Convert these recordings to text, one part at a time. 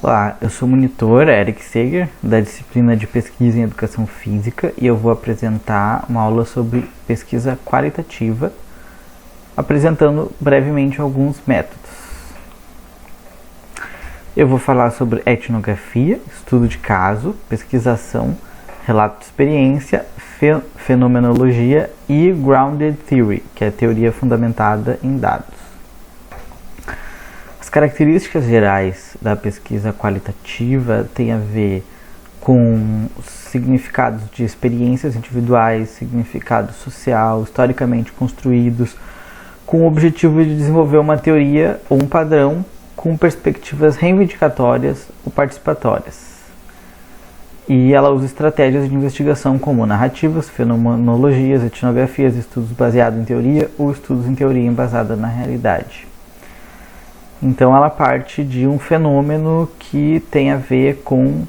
Olá, eu sou o monitor Eric Seger, da disciplina de Pesquisa em Educação Física, e eu vou apresentar uma aula sobre pesquisa qualitativa, apresentando brevemente alguns métodos. Eu vou falar sobre etnografia, estudo de caso, pesquisação, relato de experiência, fenomenologia e grounded theory, que é teoria fundamentada em dados. As características gerais da pesquisa qualitativa têm a ver com significados de experiências individuais, significado social, historicamente construídos, com o objetivo de desenvolver uma teoria ou um padrão com perspectivas reivindicatórias ou participatórias. E ela usa estratégias de investigação como narrativas, fenomenologias, etnografias, estudos baseados em teoria ou estudos em teoria embasada na realidade. Então ela parte de um fenômeno que tem a ver com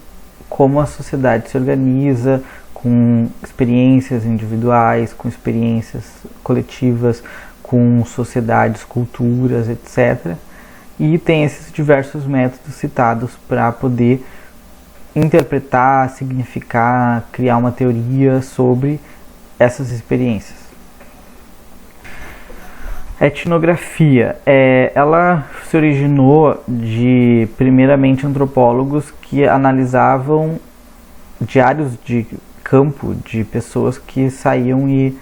como a sociedade se organiza, com experiências individuais, com experiências coletivas, com sociedades, culturas, etc. E tem esses diversos métodos citados para poder interpretar, significar, criar uma teoria sobre essas experiências. A etnografia, ela se originou de, primeiramente, antropólogos que analisavam diários de campo de pessoas que saíam e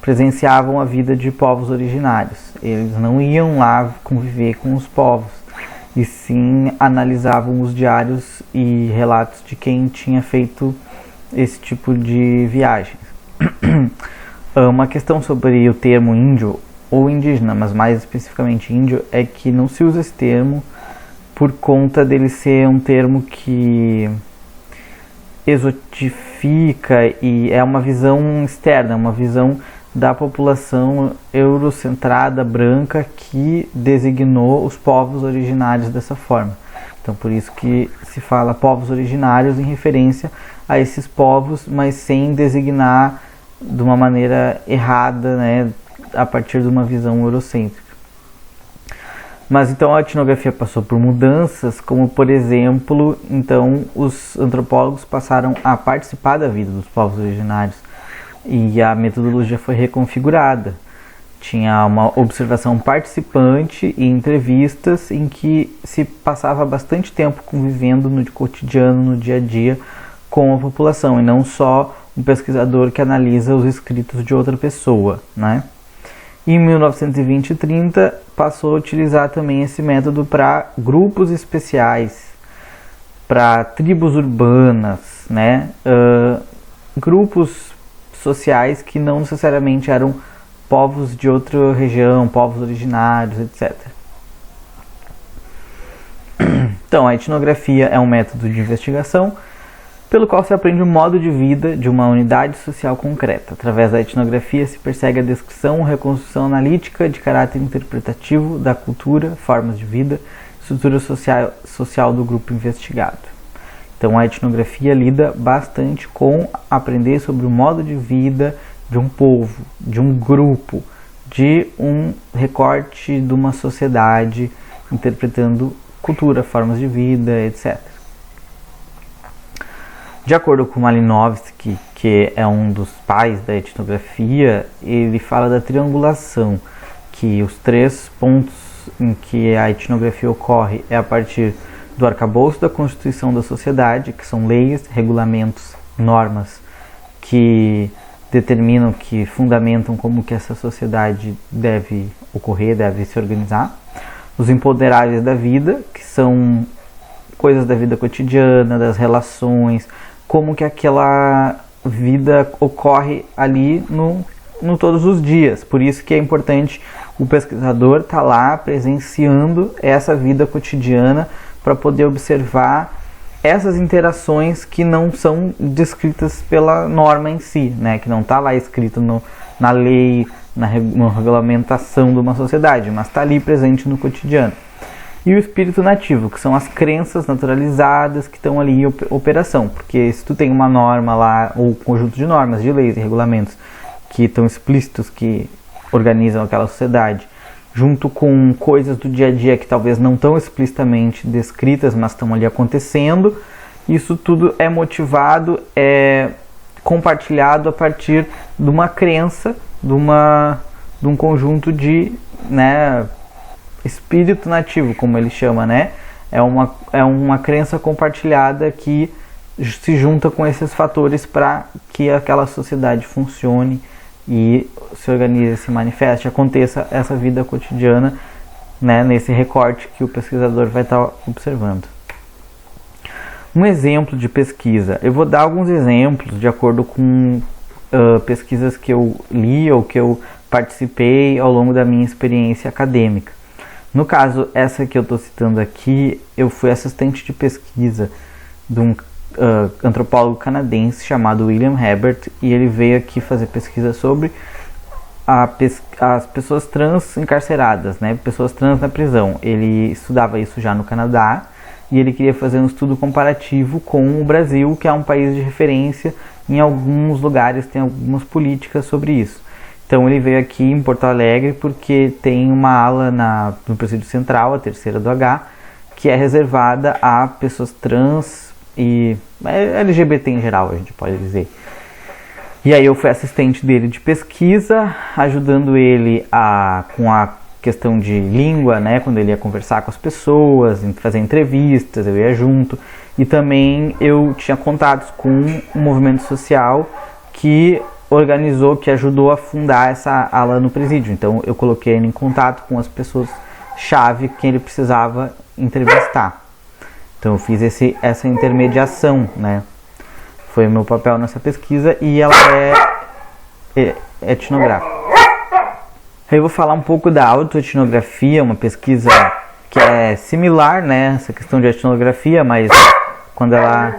presenciavam a vida de povos originários. Eles não iam lá conviver com os povos, e sim analisavam os diários e relatos de quem tinha feito esse tipo de viagens. Uma questão sobre o termo índio ou indígena, mas mais especificamente índio, é que não se usa esse termo por conta dele ser um termo que exotifica e é uma visão externa, uma visão da população eurocentrada, branca, que designou os povos originários dessa forma. Então por isso que se fala povos originários em referência a esses povos, mas sem designar de uma maneira errada, né, a partir de uma visão eurocêntrica. Mas então a etnografia passou por mudanças, como por exemplo, então os antropólogos passaram a participar da vida dos povos originários e a metodologia foi reconfigurada. Tinha uma observação participante e entrevistas em que se passava bastante tempo convivendo no cotidiano, no dia a dia, com a população, e não só um pesquisador que analisa os escritos de outra pessoa, né? Em 1920 e 30 passou a utilizar também esse método para grupos especiais, para tribos urbanas, né? Grupos sociais que não necessariamente eram povos de outra região, povos originários, etc. Então, a etnografia é um método de investigação pelo qual se aprende o modo de vida de uma unidade social concreta. Através da etnografia se persegue a descrição ou reconstrução analítica de caráter interpretativo da cultura, formas de vida, estrutura social do grupo investigado. Então a etnografia lida bastante com aprender sobre o modo de vida de um povo, de um grupo, de um recorte de uma sociedade, interpretando cultura, formas de vida, etc. De acordo com Malinowski, que é um dos pais da etnografia, ele fala da triangulação, que os 3 pontos em que a etnografia ocorre é a partir do arcabouço da constituição da sociedade, que são leis, regulamentos, normas que determinam, que fundamentam como que essa sociedade deve ocorrer, deve se organizar. Os imponderáveis da vida, que são coisas da vida cotidiana, das relações, como que aquela vida ocorre ali no todos os dias. Por isso que é importante o pesquisador estar lá presenciando essa vida cotidiana para poder observar essas interações que não são descritas pela norma em si, né? Que não está lá escrito na lei, na regulamentação de uma sociedade, mas está ali presente no cotidiano. E o espírito nativo, que são as crenças naturalizadas que estão ali em operação. Porque se tu tem uma norma lá, ou um conjunto de normas, de leis e regulamentos que estão explícitos, que organizam aquela sociedade, junto com coisas do dia a dia que talvez não estão explicitamente descritas, mas estão ali acontecendo. Isso tudo é motivado, é compartilhado a partir de uma crença, de um conjunto de, né, espírito nativo, como ele chama, né? É uma crença compartilhada que se junta com esses fatores para que aquela sociedade funcione e se organize, se manifeste, aconteça essa vida cotidiana, né, nesse recorte que o pesquisador vai estar observando. Um exemplo de pesquisa, eu vou dar alguns exemplos de acordo com pesquisas que eu li ou que eu participei ao longo da minha experiência acadêmica. No caso, essa que eu estou citando aqui, eu fui assistente de pesquisa de um antropólogo canadense chamado William Herbert, e ele veio aqui fazer pesquisa sobre as pessoas trans encarceradas, né? Pessoas trans na prisão. Ele estudava isso já no Canadá e ele queria fazer um estudo comparativo com o Brasil, que é um país de referência em alguns lugares, tem algumas políticas sobre isso. Então ele veio aqui em Porto Alegre porque tem uma ala no Presídio Central, a terceira do H, que é reservada a pessoas trans e LGBT em geral, a gente pode dizer. E aí eu fui assistente dele de pesquisa, ajudando ele com a questão de língua, né, quando ele ia conversar com as pessoas, fazer entrevistas, eu ia junto. E também eu tinha contatos com um movimento social que organizou, que ajudou a fundar essa ala no presídio. Então eu coloquei ele em contato com as pessoas-chave que ele precisava entrevistar. Então eu fiz essa intermediação, né? Foi o meu papel nessa pesquisa e ela é etnográfica. Aí eu vou falar um pouco da autoetnografia, uma pesquisa que é similar, né? Essa questão de etnografia, mas quando ela...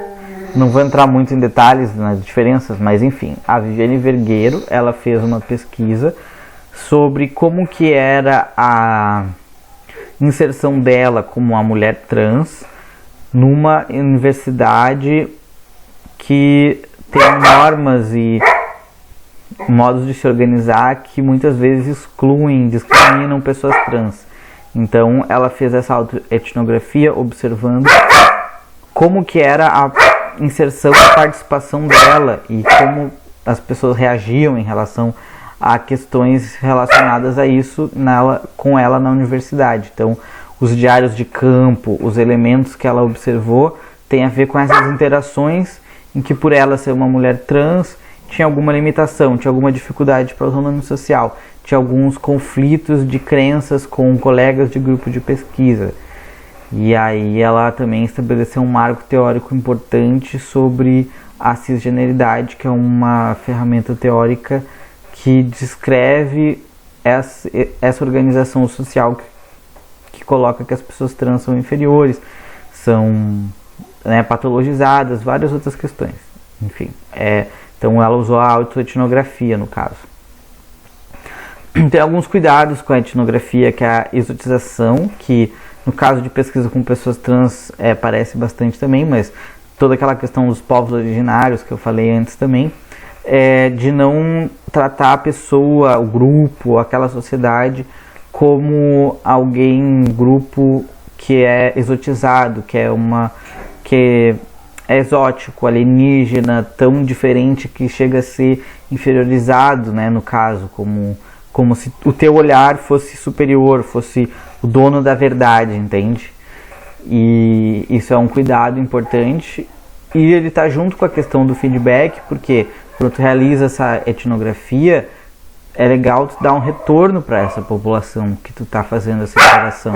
Não vou entrar muito em detalhes nas diferenças, mas enfim, a Viviane Vergueiro, ela fez uma pesquisa sobre como que era a inserção dela como uma mulher trans numa universidade que tem normas e modos de se organizar que muitas vezes excluem, discriminam pessoas trans. Então ela fez essa autoetnografia observando como que era a inserção e participação dela e como as pessoas reagiam em relação a questões relacionadas a isso com ela na universidade. Então, os diários de campo, os elementos que ela observou tem a ver com essas interações em que, por ela ser uma mulher trans, tinha alguma limitação, tinha alguma dificuldade para o autonomia social, tinha alguns conflitos de crenças com colegas de grupo de pesquisa. E aí ela também estabeleceu um marco teórico importante sobre a cisgeneridade, que é uma ferramenta teórica que descreve essa organização social que coloca que as pessoas trans são inferiores, são, né, patologizadas, várias outras questões. Enfim, então ela usou a autoetnografia no caso. Tem alguns cuidados com a etnografia, que é a exotização, que no caso de pesquisa com pessoas trans aparece bastante também, mas toda aquela questão dos povos originários que eu falei antes também, de não tratar a pessoa, o grupo, aquela sociedade como alguém, um grupo que é exotizado, que é exótico, alienígena, tão diferente que chega a ser inferiorizado, né, no caso, como se o teu olhar fosse superior, fosse o dono da verdade, entende? E isso é um cuidado importante. E ele está junto com a questão do feedback, porque quando tu realiza essa etnografia, é legal tu dar um retorno para essa população que tu está fazendo essa interação,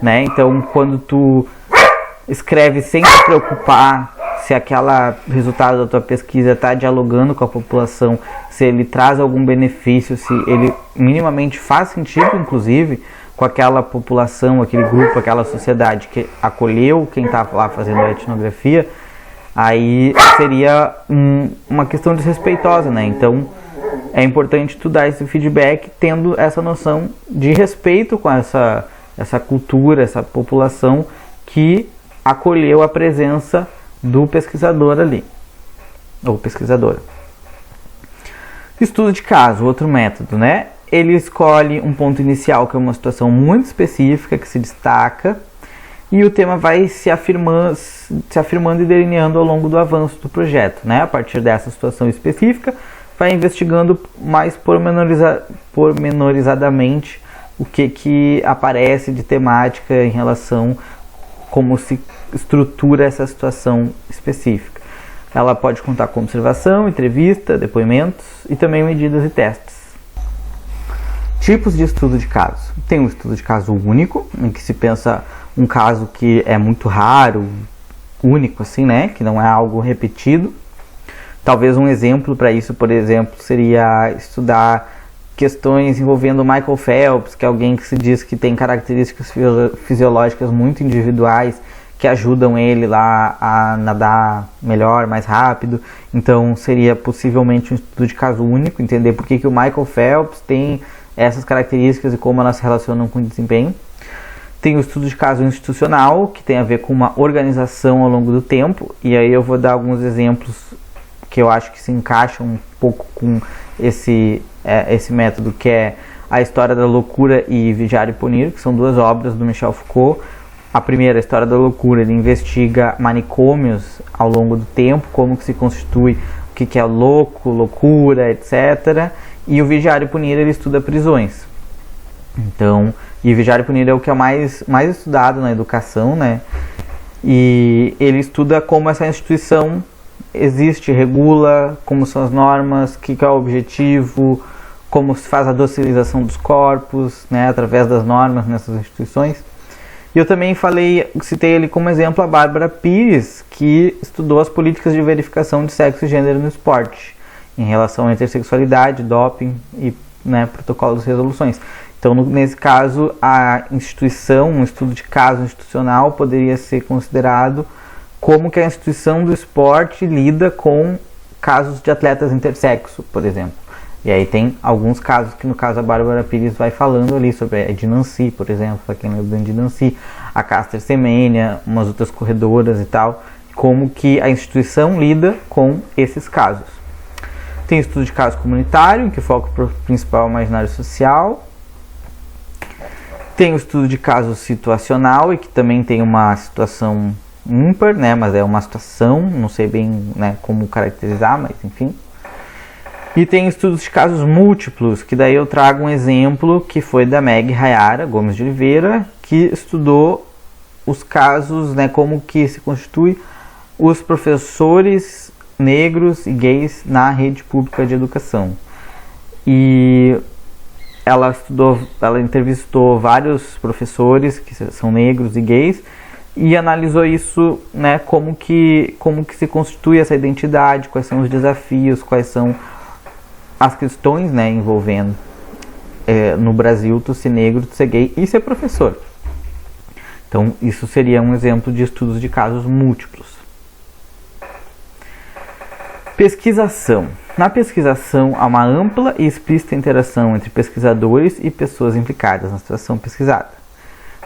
né? Então, quando tu escreve sem te preocupar se aquele resultado da tua pesquisa está dialogando com a população, se ele traz algum benefício, se ele minimamente faz sentido, inclusive, com aquela população, aquele grupo, aquela sociedade que acolheu quem estava lá fazendo a etnografia, aí seria uma questão desrespeitosa, né? Então, é importante tu dar esse feedback tendo essa noção de respeito com essa cultura, essa população que acolheu a presença do pesquisador ali, ou pesquisadora. Estudo de caso, outro método, né? ele escolhe um ponto inicial, que é uma situação muito específica, que se destaca, e o tema vai se afirmando e delineando ao longo do avanço do projeto, né? A partir dessa situação específica, vai investigando mais pormenorizadamente o que aparece de temática em relação a como se estrutura essa situação específica. Ela pode contar com observação, entrevista, depoimentos e também medidas e testes. Tipos de estudo de caso. Tem um estudo de caso único, em que se pensa um caso que é muito raro, único assim, né? Que não é algo repetido. Talvez um exemplo para isso, por exemplo, seria estudar questões envolvendo Michael Phelps, que é alguém que se diz que tem características fisiológicas muito individuais, que ajudam ele lá a nadar melhor, mais rápido. Então seria possivelmente um estudo de caso único, entender por que o Michael Phelps tem essas características e como elas se relacionam com o desempenho. Tem o estudo de caso institucional, que tem a ver com uma organização ao longo do tempo, e aí eu vou dar alguns exemplos que eu acho que se encaixam um pouco com esse método, que é A História da Loucura e Vigiar e Punir, que são duas obras do Michel Foucault. A primeira, A História da Loucura, ele investiga manicômios ao longo do tempo, como que se constitui, o que é louco, loucura, etc. E o Vigiar e Punir, ele estuda prisões. Então, e Vigiar e Punir é o que é mais estudado na educação, né? E ele estuda como essa instituição existe, regula, como são as normas, o que é o objetivo, como se faz a docilização dos corpos, né, através das normas nessas instituições. E eu também citei ali como exemplo a Bárbara Pires, que estudou as políticas de verificação de sexo e gênero no esporte, em relação à intersexualidade, doping e, né, protocolos e resoluções. Então, nesse caso, um estudo de caso institucional poderia ser considerado como que a instituição do esporte lida com casos de atletas intersexo, por exemplo. E aí tem alguns casos que, no caso, a Bárbara Pires vai falando ali sobre a Edna Nancy, por exemplo, para quem lembra da Edna Nancy, a Caster Semenya, umas outras corredoras e tal, como que a instituição lida com esses casos. Tem estudo de caso comunitário, que foca o principal imaginário social. Tem o estudo de caso situacional, e que também tem uma situação ímpar, né, mas é uma situação, não sei bem, né, como caracterizar, mas enfim. E tem estudos de casos múltiplos, que daí eu trago um exemplo que foi da Meg Rayara Gomes de Oliveira, que estudou os casos, né, como que se constitui os professores negros e gays na rede pública de educação. E ela entrevistou vários professores que são negros e gays e analisou isso, né, como que se constitui essa identidade, quais são os desafios, quais são as questões, né, envolvendo no Brasil tu ser negro, tu ser gay e ser professor. Então isso seria um exemplo de estudos de casos múltiplos. Pesquisação. Na pesquisação, há uma ampla e explícita interação entre pesquisadores e pessoas implicadas na situação pesquisada.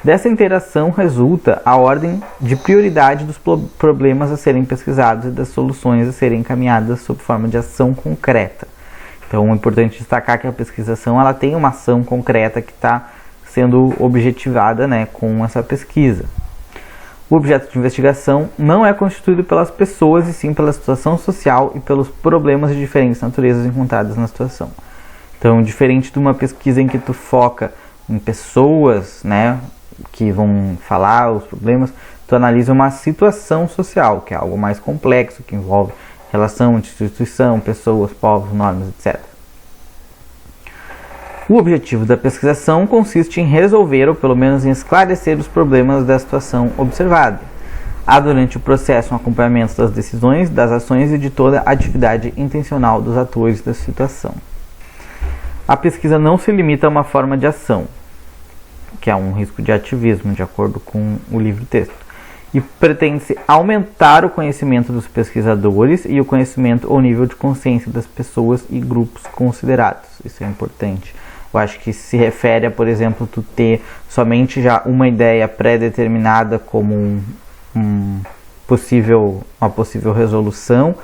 Dessa interação resulta a ordem de prioridade dos problemas a serem pesquisados e das soluções a serem encaminhadas sob forma de ação concreta. Então é importante destacar que a pesquisação ela tem uma ação concreta que está sendo objetivada, né, com essa pesquisa. O objeto de investigação não é constituído pelas pessoas, e sim pela situação social e pelos problemas de diferentes naturezas encontradas na situação. Então, diferente de uma pesquisa em que tu foca em pessoas, né, que vão falar os problemas, tu analisa uma situação social, que é algo mais complexo, que envolve relação entre instituição, pessoas, povos, normas, etc. O objetivo da pesquisação consiste em resolver, ou pelo menos em esclarecer os problemas da situação observada. Há durante o processo um acompanhamento das decisões, das ações e de toda a atividade intencional dos atores da situação. A pesquisa não se limita a uma forma de ação, que é um risco de ativismo, de acordo com o livro-texto, e pretende-se aumentar o conhecimento dos pesquisadores e o conhecimento ou nível de consciência das pessoas e grupos considerados. Isso é importante. Eu acho que se refere a, por exemplo, tu ter somente já uma ideia pré-determinada como uma possível resolução,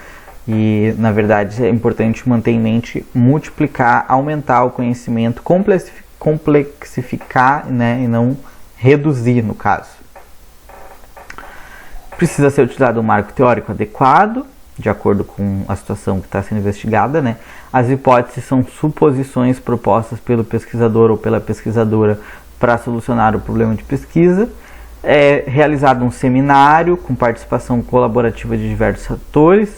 E, na verdade, é importante manter em mente multiplicar, aumentar o conhecimento, complexificar, né, e não reduzir, no caso. Precisa ser utilizado um marco teórico adequado, de acordo com a situação que está sendo investigada, né? As hipóteses são suposições propostas pelo pesquisador ou pela pesquisadora para solucionar o problema de pesquisa. É realizado um seminário com participação colaborativa de diversos atores.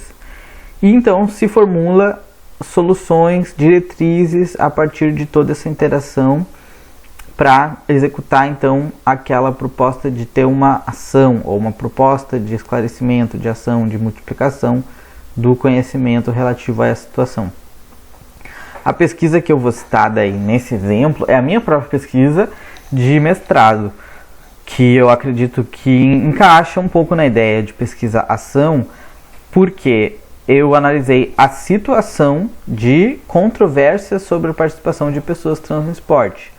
E então se formula soluções, diretrizes a partir de toda essa interação para executar então aquela proposta de ter uma ação ou uma proposta de esclarecimento, de ação, de multiplicação do conhecimento relativo a essa situação. A pesquisa que eu vou citar daí nesse exemplo é a minha própria pesquisa de mestrado, que eu acredito que encaixa um pouco na ideia de pesquisa-ação, porque eu analisei a situação de controvérsia sobre a participação de pessoas trans no esporte,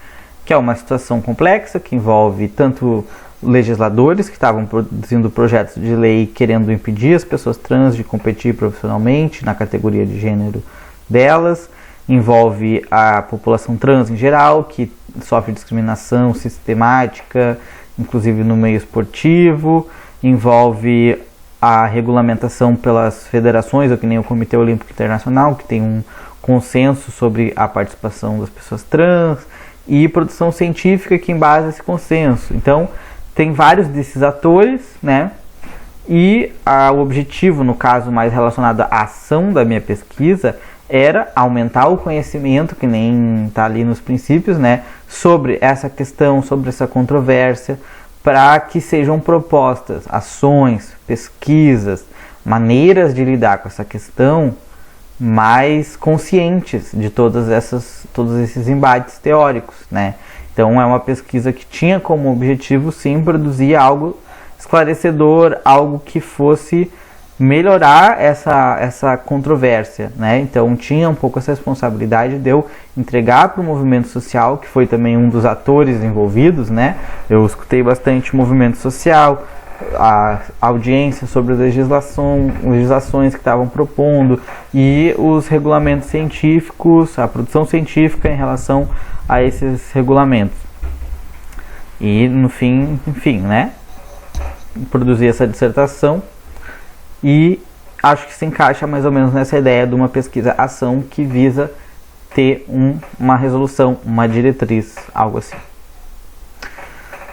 que é uma situação complexa que envolve tanto legisladores que estavam produzindo projetos de lei querendo impedir as pessoas trans de competir profissionalmente na categoria de gênero delas, envolve a população trans em geral, que sofre discriminação sistemática, inclusive no meio esportivo, envolve a regulamentação pelas federações, ou que nem o Comitê Olímpico Internacional, que tem um consenso sobre a participação das pessoas trans, e produção científica que embasa esse consenso. Então, tem vários desses atores, né? E o objetivo, no caso mais relacionado à ação da minha pesquisa, era aumentar o conhecimento, que nem está ali nos princípios, né? Sobre essa questão, sobre essa controvérsia, para que sejam propostas ações, pesquisas, maneiras de lidar com essa questão mais conscientes de todos esses embates teóricos, né? Então é uma pesquisa que tinha como objetivo sim produzir algo esclarecedor, algo que fosse melhorar essa controvérsia, né? Então tinha um pouco essa responsabilidade de eu entregar para o movimento social, que foi também um dos atores envolvidos, né? Eu escutei bastante o movimento social, a audiência sobre as legislações que estavam propondo e os regulamentos científicos, a produção científica em relação a esses regulamentos. E no fim, enfim, né? Produzir essa dissertação. E acho que se encaixa mais ou menos nessa ideia de uma pesquisa-ação que visa ter uma resolução, uma diretriz, algo assim.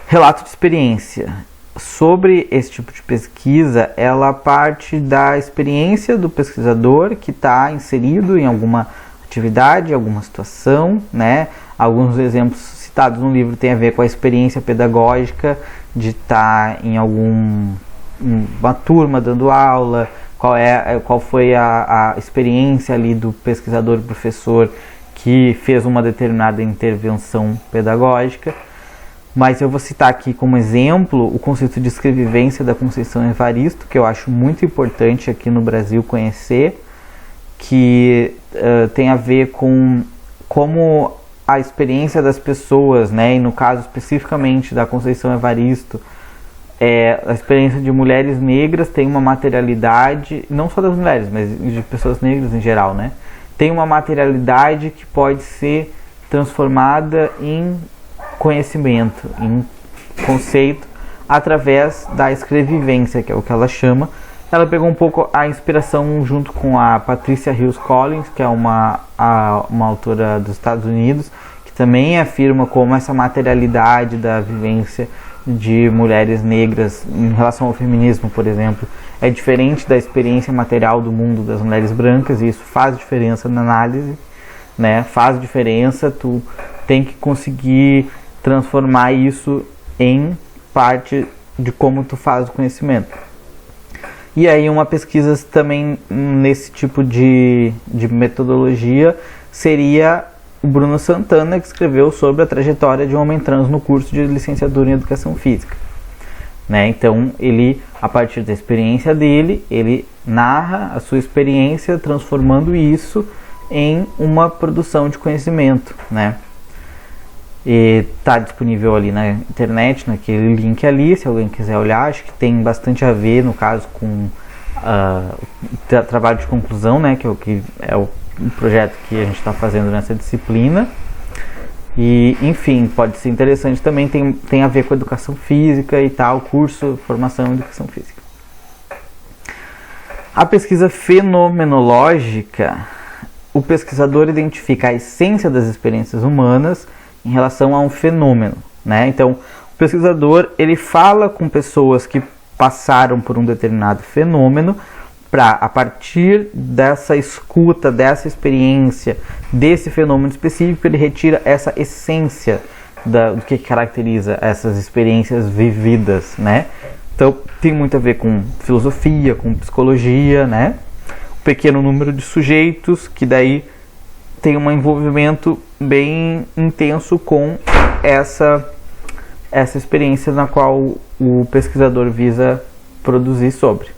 Relato de experiência. Sobre esse tipo de pesquisa, ela parte da experiência do pesquisador que está inserido em alguma atividade, alguma situação, né? Alguns exemplos citados no livro têm a ver com a experiência pedagógica de estar em uma turma dando aula, qual foi a experiência ali do pesquisador e professor que fez uma determinada intervenção pedagógica. Mas eu vou citar aqui como exemplo o conceito de escrevivência da Conceição Evaristo, que eu acho muito importante aqui no Brasil conhecer, que tem a ver com como a experiência das pessoas, né, e no caso especificamente da Conceição Evaristo, a experiência de mulheres negras tem uma materialidade, não só das mulheres, mas de pessoas negras em geral, né? Tem uma materialidade que pode ser transformada em conhecimento, em conceito, através da escrevivência, que é o que ela chama. Ela pegou um pouco a inspiração junto com a Patricia Hills Collins, que é uma autora dos Estados Unidos, que também afirma como essa materialidade da vivência de mulheres negras em relação ao feminismo, por exemplo, é diferente da experiência material do mundo das mulheres brancas, e isso faz diferença na análise, né? Faz diferença, tu tem que conseguir transformar isso em parte de como tu faz o conhecimento. E aí uma pesquisa também nesse tipo de metodologia seria o Bruno Santana, que escreveu sobre a trajetória de um homem trans no curso de licenciatura em Educação Física, né? Então ele, a partir da experiência dele, ele narra a sua experiência transformando isso em uma produção de conhecimento, né? E tá disponível ali na internet, naquele link ali, se alguém quiser olhar. Acho que tem bastante a ver, no caso, com o trabalho de conclusão, né, que é o projeto que a gente está fazendo nessa disciplina. E, enfim, pode ser interessante também, tem a ver com educação física e tal, curso, formação em educação física. A pesquisa fenomenológica, o pesquisador identifica a essência das experiências humanas em relação a um fenômeno, né? Então, o pesquisador, ele fala com pessoas que passaram por um determinado fenômeno para, a partir dessa escuta, dessa experiência, desse fenômeno específico, ele retira essa essência do que caracteriza essas experiências vividas, né? Então, tem muito a ver com filosofia, com psicologia, né? Um pequeno número de sujeitos que daí tem um envolvimento bem intenso com essa experiência na qual o pesquisador visa produzir sobre.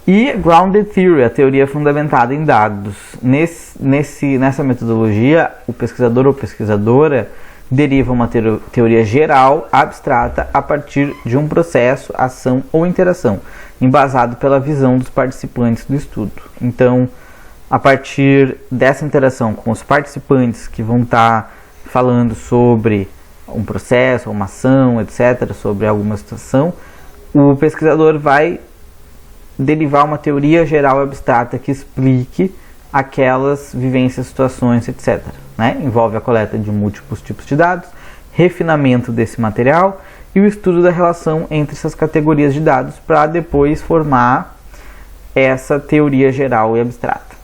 E Grounded Theory, a teoria fundamentada em dados. Nessa metodologia, o pesquisador ou pesquisadora deriva uma teoria geral, abstrata, a partir de um processo, ação ou interação, embasado pela visão dos participantes do estudo. Então, a partir dessa interação com os participantes que vão estar falando sobre um processo, uma ação, etc., sobre alguma situação, o pesquisador vai derivar uma teoria geral abstrata que explique aquelas vivências, situações, etc., né? Envolve a coleta de múltiplos tipos de dados, refinamento desse material e o estudo da relação entre essas categorias de dados para depois formar essa teoria geral e abstrata.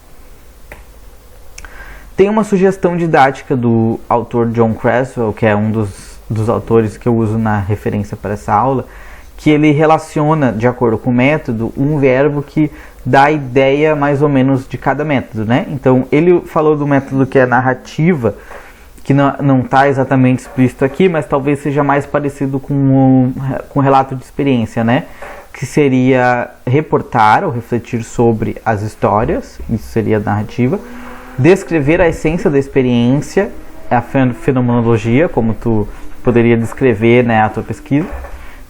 Tem uma sugestão didática do autor John Creswell, que é um dos autores que eu uso na referência para essa aula, que ele relaciona, de acordo com o método, um verbo que dá a ideia mais ou menos de cada método, né? Então, ele falou do método que é narrativa, que não está exatamente explícito aqui, mas talvez seja mais parecido com relato de experiência, né? Que seria reportar ou refletir sobre as histórias, isso seria narrativa, descrever a essência da experiência, a fenomenologia, como tu poderia descrever, né, a tua pesquisa,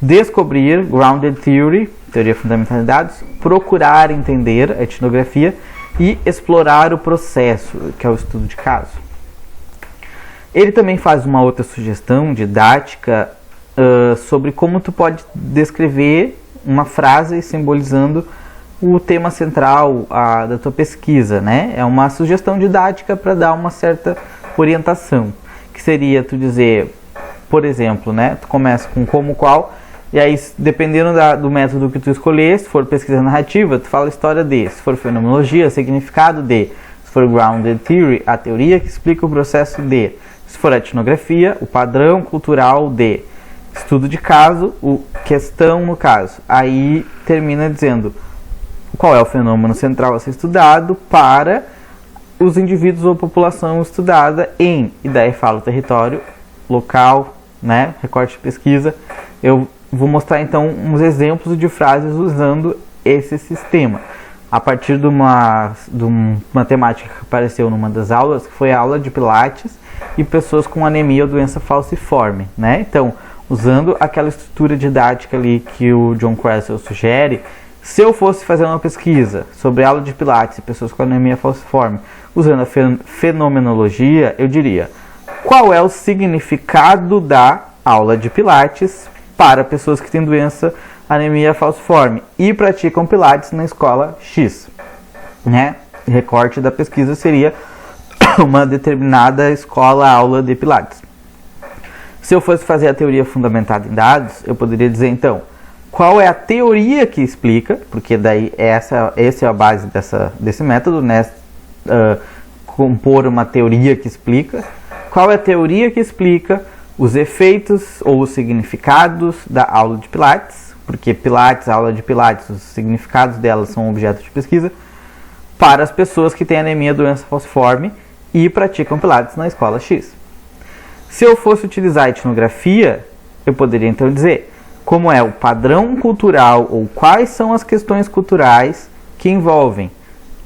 descobrir, Grounded Theory, teoria fundamental de dados, procurar entender a etnografia e explorar o processo, que é o estudo de caso. Ele também faz uma outra sugestão didática sobre como tu pode descrever uma frase simbolizando o tema central da tua pesquisa, né? É uma sugestão didática para dar uma certa orientação, que seria tu dizer, por exemplo, né? Tu começa com como, qual, e aí, dependendo do método que tu escolher, se for pesquisa narrativa, tu fala a história de, se for fenomenologia, significado de, se for Grounded Theory, a teoria que explica o processo de, se for etnografia, o padrão cultural de, estudo de caso, o questão no caso. Aí termina dizendo qual é o fenômeno central a ser estudado para os indivíduos ou população estudada em, e daí fala o território, local, né, recorte de pesquisa. Eu vou mostrar então uns exemplos de frases usando esse sistema, a partir de uma temática que apareceu numa das aulas, que foi a aula de Pilates e pessoas com anemia ou doença falciforme, né? Então, usando aquela estrutura didática ali que o John Creswell sugere, se eu fosse fazer uma pesquisa sobre aula de Pilates e pessoas com anemia falciforme, usando a fenomenologia, eu diria: qual é o significado da aula de Pilates para pessoas que têm doença anemia falciforme e praticam Pilates na escola X, né? Recorte da pesquisa seria uma determinada escola aula de Pilates. Se eu fosse fazer a teoria fundamentada em dados, eu poderia dizer então qual é a teoria que explica, porque daí essa é a base desse método, né? Compor uma teoria que explica. Qual é a teoria que explica os efeitos ou os significados da aula de Pilates, porque Pilates, a aula de Pilates, os significados delas são objeto de pesquisa, para as pessoas que têm anemia, doença falciforme e praticam Pilates na escola X. Se eu fosse utilizar a etnografia, eu poderia então dizer como é o padrão cultural ou quais são as questões culturais que envolvem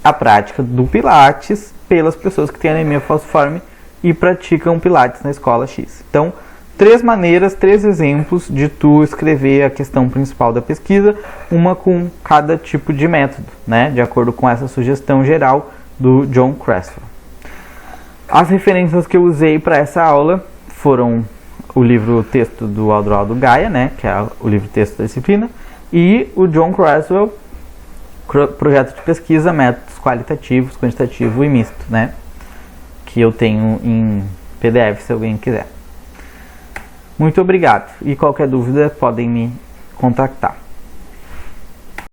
a prática do Pilates pelas pessoas que têm anemia falciforme e praticam Pilates na escola X. Então, 3 maneiras, 3 exemplos de tu escrever a questão principal da pesquisa, uma com cada tipo de método, né? De acordo com essa sugestão geral do John Creswell. As referências que eu usei para essa aula foram o livro-texto do Aldo Gaia, né? Que é o livro-texto da disciplina, e o John Creswell, projeto de pesquisa, métodos qualitativos, quantitativo e misto, né? Que eu tenho em PDF, se alguém quiser. Muito obrigado. E qualquer dúvida, podem me contactar.